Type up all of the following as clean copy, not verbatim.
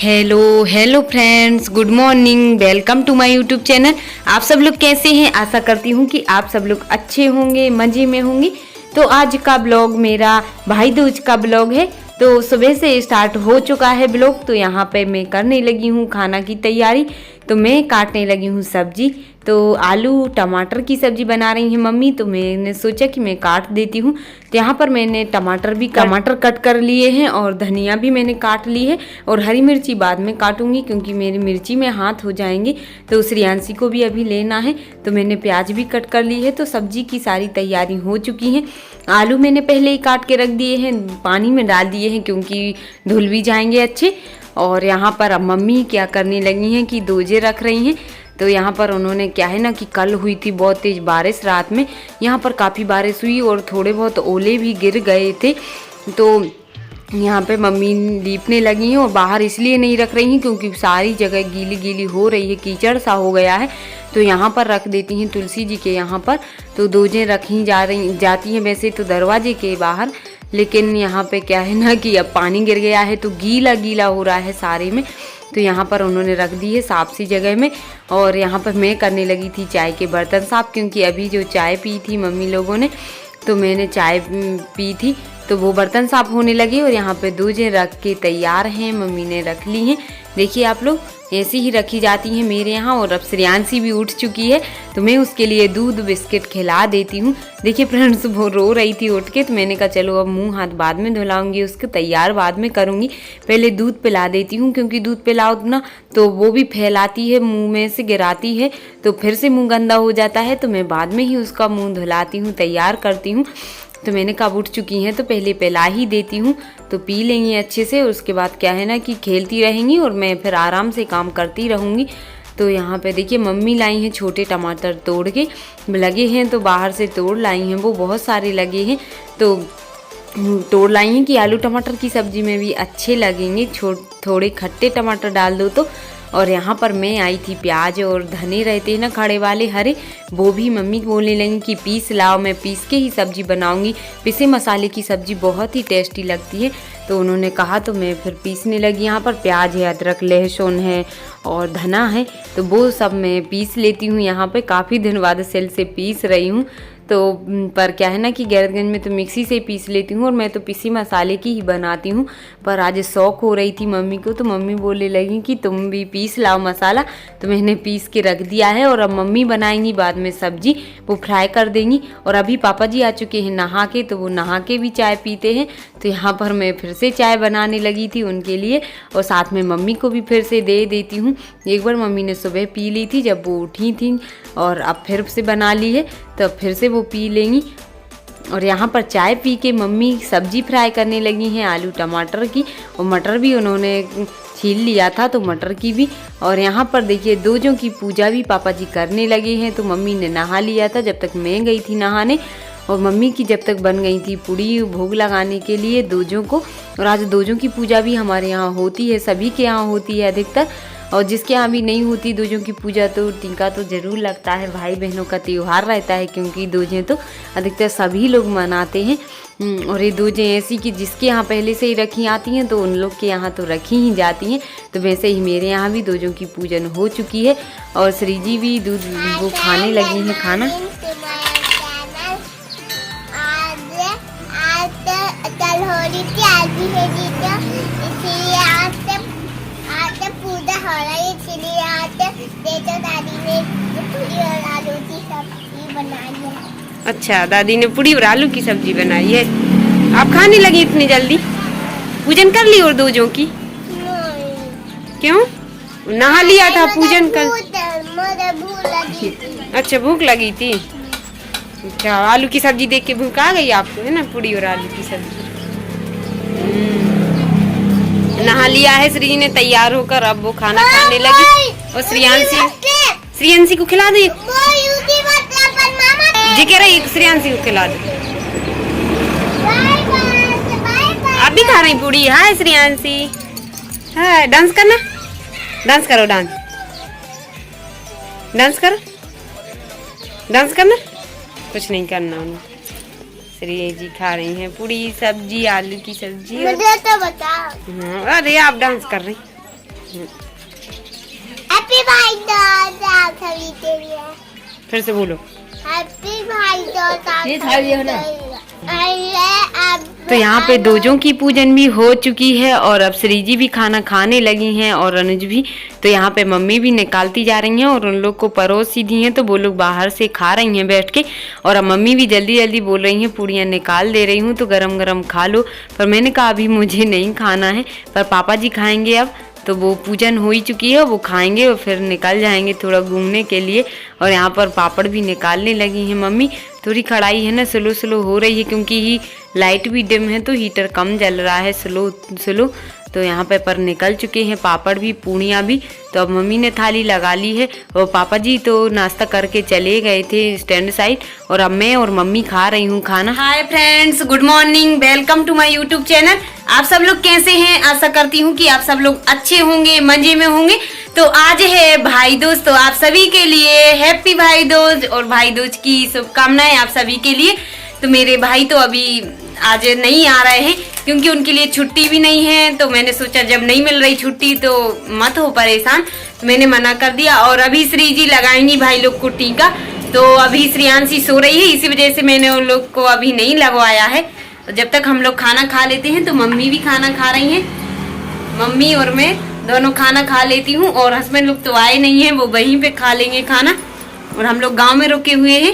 Hello friends, good morning. Welcome to my YouTube channel. आप सब लोग कैसे हैं? आशा करती हूँ कि आप सब लोग अच्छे होंगे, मज़े में होंगे। तो आज का ब्लॉग मेरा भाई दूज का ब्लॉग है। तो सुबह से स्टार्ट हो चुका है ब्लॉग। तो यहाँ पे मैं करने लगी हूँ खाना की तैयारी। तो मैं काटने लगी हूँ सब्जी। तो आलू टमाटर की सब्जी बना रही हैं मम्मी। तो मैंने सोचा कि मैं काट देती हूँ। तो यहाँ पर मैंने टमाटर कट कर लिए हैं और धनिया भी मैंने काट ली है। और हरी मिर्ची बाद में काटूंगी क्योंकि मेरी मिर्ची में हाथ हो जाएंगे। तो श्रेयांशी को भी अभी लेना है। तो मैंने प्याज भी कट कर ली है। तो सब्जी की सारी तैयारी हो चुकी है। आलू मैंने पहले ही काट के रख दिए हैं, पानी में डाल दिए हैं क्योंकि धुल भी जाएंगे अच्छे। और यहाँ पर अब मम्मी क्या करने लगी हैं कि दोजे रख रही हैं। तो यहाँ पर उन्होंने क्या है ना कि कल हुई थी बहुत तेज़ बारिश रात में। यहाँ पर काफ़ी बारिश हुई और थोड़े बहुत ओले भी गिर गए थे। तो यहाँ पे मम्मी लीपने लगी हैं और बाहर इसलिए नहीं रख रही हैं क्योंकि सारी जगह गीली गीली हो रही है, कीचड़ सा हो गया है। तो यहाँ पर रख देती हैं तुलसी जी के यहाँ पर। तो दोजें रखी जाती हैं वैसे तो दरवाजे के बाहर, लेकिन यहाँ पे क्या है ना कि अब पानी गिर गया है तो गीला गीला हो रहा है सारे में। तो यहाँ पर उन्होंने रख दी है साफ सी जगह में। और यहाँ पर मैं करने लगी थी चाय के बर्तन साफ, क्योंकि अभी जो चाय पी थी मम्मी लोगों ने, तो मैंने चाय पी थी तो वो बर्तन साफ होने लगे। और यहाँ पे दूजें रख के तैयार हैं, मम्मी ने रख ली हैं। देखिए आप लोग, ऐसी ही रखी जाती हैं मेरे यहाँ। और अब श्रेयांशी भी उठ चुकी है तो मैं उसके लिए दूध बिस्किट खिला देती हूँ। देखिए फ्रेंड्स, वो रो रही थी उठ के। तो मैंने कहा चलो अब मुंह हाथ बाद में धुलाऊंगी, उसको तैयार बाद में करूँगी, पहले दूध पिला देती हूँ। क्योंकि दूध पिलाओ ना तो वो भी फैलाती है, मुँह में से गिराती है तो फिर से मुँह गंदा हो जाता है। तो मैं बाद में ही उसका मुँह धुलाती हूँ, तैयार करती हूँ। तो मैंने कब उठ चुकी हैं तो पहले पिला ही देती हूँ, तो पी लेंगी अच्छे से। और उसके बाद क्या है ना कि खेलती रहेंगी और मैं फिर आराम से काम करती रहूँगी। तो यहाँ पे देखिए मम्मी लाई हैं छोटे टमाटर तोड़ के लगे हैं। तो बाहर से तोड़ लाई हैं, वो बहुत सारे लगे हैं। तो तोड़ लाई हैं कि आलू टमाटर की सब्ज़ी में भी अच्छे लगेंगे, थोड़े खट्टे टमाटर डाल दो तो। और यहाँ पर मैं आई थी प्याज और धने रहते हैं ना खड़े वाले हरे, वो भी मम्मी बोलने लगी कि पीस लाओ, मैं पीस के ही सब्ज़ी बनाऊंगी। पिसे मसाले की सब्ज़ी बहुत ही टेस्टी लगती है। तो उन्होंने कहा तो मैं फिर पीसने लगी। यहाँ पर प्याज है, अदरक लहसुन है और धना है, तो वो सब मैं पीस लेती हूँ। यहाँ पे काफ़ी दिन बाद सेल से पीस रही हूँ। तो पर क्या है ना कि गैरतगंज में तो मिक्सी से पीस लेती हूँ और मैं तो पिसी मसाले की ही बनाती हूँ। पर आज शौक हो रही थी मम्मी को, तो मम्मी बोलने लगी कि तुम भी पीस लाओ मसाला। तो मैंने पीस के रख दिया है और अब मम्मी बनाएंगी बाद में सब्जी, वो फ्राई कर देंगी। और अभी पापा जी आ चुके हैं नहा के, तो वो नहा के भी चाय पीते हैं। तो यहाँ पर मैं फिर से चाय बनाने लगी थी उनके लिए और साथ में मम्मी को भी फिर से दे देती हूँ। एक बार मम्मी ने सुबह पी ली थी जब वो उठी थी, और अब फिर से बना ली है तो फिर से वो पी लेंगी। और यहाँ पर चाय पी के मम्मी सब्जी फ्राई करने लगी हैं आलू टमाटर की, और मटर भी उन्होंने छील लिया था तो मटर की भी। और यहाँ पर देखिए दोजों की पूजा भी पापा जी करने लगे हैं। तो मम्मी ने नहा लिया था जब तक मैं गई थी नहाने, और मम्मी की जब तक बन गई थी पूड़ी भोग लगाने के लिए दोजों को। और आज दोजों की पूजा भी हमारे यहाँ होती है, सभी के यहाँ होती है अधिकतर। और जिसके यहाँ भी नहीं होती दोजों की पूजा तो टीका तो ज़रूर लगता है, भाई बहनों का त्यौहार रहता है, क्योंकि दोजें तो अधिकतर सभी लोग मनाते हैं। और ये दोजें ऐसी कि जिसके यहाँ पहले से ही रखी आती हैं तो उन लोग के यहाँ तो रखी ही जाती हैं। तो वैसे ही मेरे यहाँ भी दोजों की पूजन हो चुकी है और श्री जी भी दूध वो खाने लगी हैं खाना। अच्छा, दादी ने पूड़ी और आलू की सब्जी बनाई है। आप खाने लगी इतनी जल्दी? पूजन कर ली और दोजों की? क्यों? नहा लिया था पूजन कर? अच्छा, भूख लगी थी। अच्छा, आलू की सब्जी देख के भूख आ गई आपको, है ना? पूड़ी और आलू की सब्जी। नहा लिया है श्री जी ने तैयार होकर, अब वो खाना खाने लगी। और श्रेयांशी को खिला दे जी, कह रही श्रेयांशी को खिला दे। आप भी खा रही पूड़ी? हाय श्रेयांशी, हाय। डांस करना, डांस करो, डांस करो, डांस करना। कुछ नहीं करना उन्हें। श्री जी खा रही हैं पूरी सब्जी, आलू की सब्जी। मुझे तो बता। अरे आप डांस कर रही। हैप्पी भाई दूज आप सभी के लिए। फिर से बोलो। हैप्पी भाई दूज आप ये थाली है ना। तो यहाँ पे दोजों की पूजन भी हो चुकी है और अब श्री जी भी खाना खाने लगी हैं और अनुज भी। तो यहाँ पे मम्मी भी निकालती जा रही हैं और उन लोग को परोस सी दी हैं, तो वो लोग बाहर से खा रही हैं बैठ के। और अब मम्मी भी जल्दी जल्दी बोल रही हैं पूड़ियाँ निकाल दे रही हूँ तो गरम गरम खा लो। पर मैंने कहा अभी मुझे नहीं खाना है, पर पापा जी खाएंगे अब। तो वो पूजन हो ही चुकी है, वो खाएंगे और फिर निकल जाएंगे थोड़ा घूमने के लिए। और यहाँ पर पापड़ भी निकालने लगी हैं मम्मी। थोड़ी कढ़ाई है ना स्लो स्लो हो रही है क्योंकि ही लाइट भी डिम है तो हीटर कम जल रहा है स्लो स्लो। तो यहाँ पे पर निकल चुके हैं पापड़ भी पूड़ियाँ भी। तो अब मम्मी ने थाली लगा ली है और पापा जी तो नाश्ता करके चले गए थे स्टैंड साइड और अब मैं और मम्मी खा रही हूँ खाना। Hi friends, good morning, welcome to my YouTube channel. आप सब लोग कैसे हैं? आशा करती हूँ कि आप सब लोग अच्छे होंगे, मजे में होंगे। तो आज है भाई दूज, तो आप सभी के लिए हैप्पी भाई दूज और भाई दूज की शुभकामनाएं आप सभी के लिए। तो मेरे भाई तो अभी आज नहीं आ रहे हैं क्योंकि उनके लिए छुट्टी भी नहीं है। तो मैंने सोचा जब नहीं मिल रही छुट्टी तो मत हो परेशान, तो मैंने मना कर दिया। और अभी श्री जी लगाएंगी भाई लोग को टीका, तो अभी श्रेयांशी सो रही है, इसी वजह से मैंने उन लोग को अभी नहीं लगवाया है। तो जब तक हम लोग खाना खा लेते हैं, तो मम्मी भी खाना खा रही हैं, मम्मी और मैं दोनों खाना खा लेती हूँ। और हस्बैंड लोग तो आए नहीं है, वो वहीं पे खा लेंगे खाना। और हम लोग गाँव में रुके हुए हैं।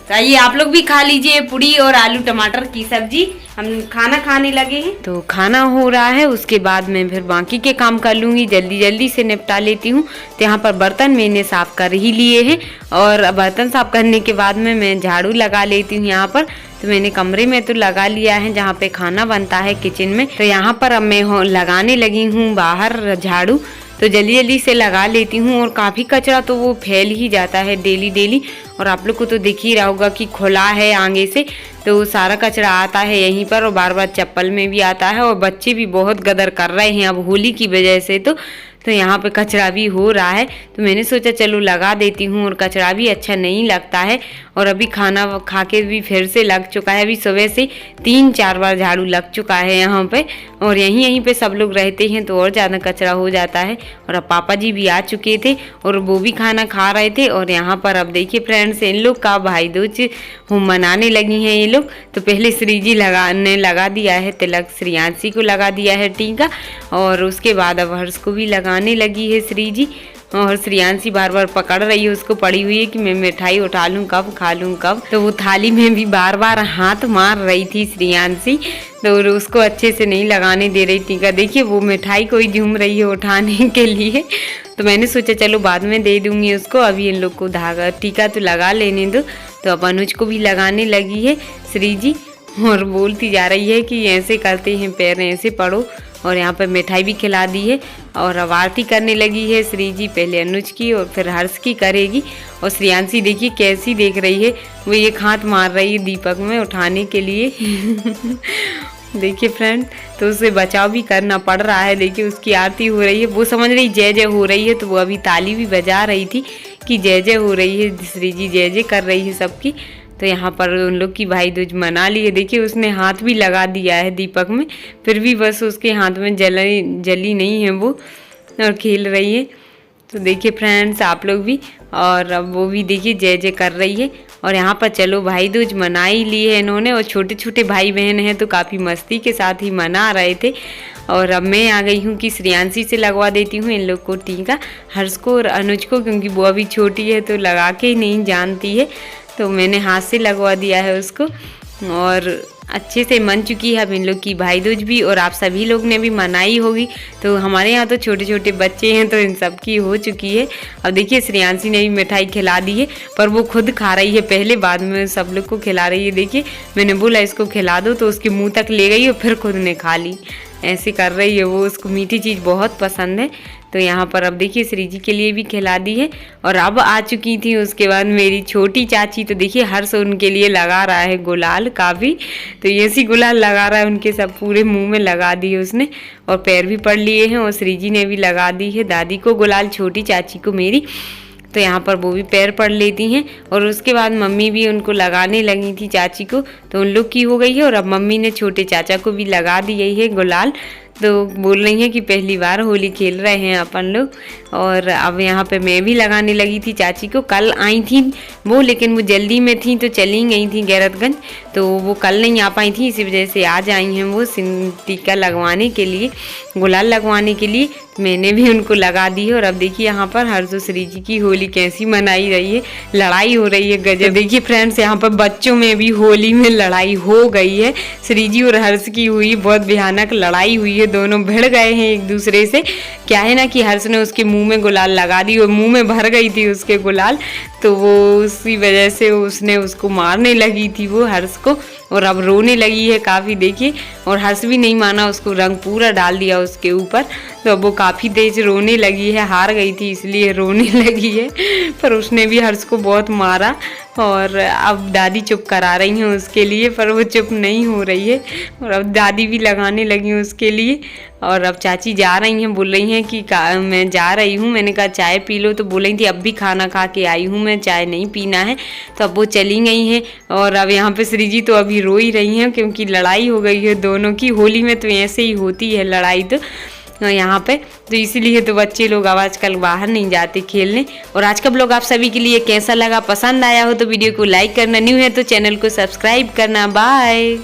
तो आइए आप लोग भी खा लीजिए पूड़ी और आलू टमाटर की सब्जी। हम खाना खाने लगे हैं, तो खाना हो रहा है, उसके बाद मैं फिर बाकी के काम कर लूँगी, जल्दी जल्दी से निपटा लेती हूँ। तो यहाँ पर बर्तन मैंने साफ कर ही लिए हैं और बर्तन साफ करने के बाद में मैं झाड़ू लगा लेती हूँ यहाँ पर। तो मैंने कमरे में तो लगा लिया है जहाँ पे खाना बनता है किचन में। तो यहाँ पर अब मैं लगाने लगी हूँ बाहर झाड़ू, तो जल्दी जल्दी से लगा लेती हूँ। और काफ़ी कचरा तो वो फैल ही जाता है डेली डेली, और आप लोग को तो दिख ही रहा होगा कि खुला है आगे से, तो सारा कचरा आता है यहीं पर और बार बार चप्पल में भी आता है। और बच्चे भी बहुत गदर कर रहे हैं अब होली की वजह से, तो यहाँ पे कचरा भी हो रहा है। तो मैंने सोचा चलो लगा देती हूँ, और कचरा भी अच्छा नहीं लगता है। और अभी खाना खा के भी फिर से लग चुका है, अभी सुबह से 3-4 बार झाड़ू लग चुका है यहाँ पे। और यहीं पे सब लोग रहते हैं तो और ज़्यादा कचरा हो जाता है। और अब पापा जी भी आ चुके थे और वो भी खाना खा रहे थे। और यहाँ पर अब देखिए फ्रेंड्स, इन लोग का भाई दूज मनाने लगी हैं ये लोग। तो पहले श्री जी लगा दिया है तिलक, श्रेयांशी को लगा दिया है टीका, और उसके बाद अब हर्ष को भी लगाने लगी है श्री जी। और श्रेयांशी बार बार पकड़ रही है उसको, पड़ी हुई है कि मैं मिठाई उठा लूँ कब, खा लूँ कब। तो वो थाली में भी बार बार हाथ मार रही थी श्रेयांशी, तो उसको अच्छे से नहीं लगाने दे रही टीका। देखिए वो मिठाई को ही झूम रही है उठाने के लिए। तो मैंने सोचा चलो बाद में दे दूंगी उसको, अभी इन लोग को धागा टीका तो लगा लेने दो। तो अब अनुज को भी लगाने लगी है श्री जी, और बोलती जा रही है कि ऐसे करते हैं पैर ऐसे पड़ो। और यहाँ पर मिठाई भी खिला दी है और अब आरती करने लगी है श्री जी, पहले अनुज की और फिर हर्ष की करेगी। और श्रेयांशी देखिए कैसी देख रही है, वो एक हाथ मार रही है दीपक में उठाने के लिए। देखिए फ्रेंड, तो उसे बचाव भी करना पड़ रहा है। देखिए उसकी आरती हो रही है, वो समझ रही जय जय हो रही है, तो वो अभी ताली भी बजा रही थी कि जय जय हो रही है, श्री जी जय जय कर रही है सबकी। तो यहाँ पर उन लोग की भाई दूज मना ली है। देखिए उसने हाथ भी लगा दिया है दीपक में, फिर भी बस उसके हाथ में जली नहीं है वो, और खेल रही है। तो देखिए फ्रेंड्स आप लोग भी, और अब वो भी देखिए जय जय कर रही है। और यहाँ पर चलो भाई दूज मना ही ली है इन्होंने, और छोटे छोटे भाई बहन हैं तो काफ़ी मस्ती के साथ ही मना रहे थे। और अब मैं आ गई हूँ कि श्रेयांशी से लगवा देती हूँ इन लोग को टीका, हर्ष को और अनुज को, क्योंकि वो अभी छोटी है तो लगा के नहीं जानती है। तो मैंने हाथ से लगवा दिया है उसको, और अच्छे से मन चुकी है अब इन लोग की भाई दूज भी। और आप सभी लोग ने भी मनाई होगी, तो हमारे यहाँ तो छोटे छोटे बच्चे हैं तो इन सब की हो चुकी है। अब देखिए श्रेयांशी ने भी मिठाई खिला दी है, पर वो खुद खा रही है पहले, बाद में सब लोग को खिला रही है। देखिए मैंने बोला इसको खिला दो तो उसके मुँह तक ले गई और फिर खुद ने खा ली, ऐसे कर रही है वो, उसको मीठी चीज़ बहुत पसंद है। तो यहाँ पर अब देखिए श्री जी के लिए भी खिला दी है। और अब आ चुकी थी उसके बाद मेरी छोटी चाची, तो देखिए हर्ष उनके लिए लगा रहा है गुलाल काफ़ी, तो ऐसी गुलाल लगा रहा है उनके सब पूरे मुंह में लगा दी है उसने, और पैर भी पड़ लिए हैं। और श्री जी ने भी लगा दी है दादी को गुलाल, छोटी चाची को मेरी। तो यहाँ पर वो भी पैर पड़ लेती हैं। और उसके बाद मम्मी भी उनको लगाने लगी थी चाची को, तो उन लोग की हो गई है। और अब मम्मी ने छोटे चाचा को भी लगा दी है गुलाल। तो बोल रही हैं कि पहली बार होली खेल रहे हैं अपन लोग। और अब यहाँ पे मैं भी लगाने लगी थी चाची को। कल आई थी वो, लेकिन वो जल्दी में थी तो चली गई थी गैरतगंज, तो वो कल नहीं आ पाई थी, इसी वजह से आज आई हैं वो टीका लगवाने के लिए, गुलाल लगवाने के लिए। मैंने भी उनको लगा दी है। और अब देखिए यहाँ पर हर्षश्री जी की होली कैसी मनाई रही है, लड़ाई हो रही है गजब। देखिए फ्रेंड्स, यहाँ पर बच्चों में भी होली में लड़ाई हो गई है। श्री जी और हर्ष की हुई बहुत भयानक लड़ाई हुई है, दोनों भिड़ गए हैं एक दूसरे से। क्या है ना कि हर्ष ने उसके मुंह में गुलाल लगा दी और मुंह में भर गई थी उसके गुलाल, तो वो उसी वजह से उसने उसको मारने लगी थी वो हर्ष को, और अब रोने लगी है काफ़ी। देखिए, और हर्ष भी नहीं माना, उसको रंग पूरा डाल दिया उसके ऊपर, तो अब वो काफ़ी तेज रोने लगी है। हार गई थी इसलिए रोने लगी है, पर उसने भी हर्ष को बहुत मारा। और अब दादी चुप करा रही हैं उसके लिए, पर वो चुप नहीं हो रही है, और अब दादी भी लगाने लगी हैं उसके लिए। और अब चाची जा रही हैं, बोल रही हैं कि मैं जा रही हूँ। मैंने कहा चाय पी लो, तो बोल रही थी अब भी खाना खा के आई हूँ मैं, चाय नहीं पीना है, तो अब वो चली गई हैं। और अब यहाँ पे श्री जी तो अभी रो ही रही हैं, क्योंकि लड़ाई हो गई है दोनों की। होली में तो ऐसे ही होती है लड़ाई तो यहाँ पे, तो इसीलिए तो बच्चे लोग अब आजकल बाहर नहीं जाते खेलने। और आज का ब्लॉग आप सभी के लिए कैसा लगा, पसंद आया हो तो वीडियो को लाइक करना, न्यू है तो चैनल को सब्सक्राइब करना। बाय।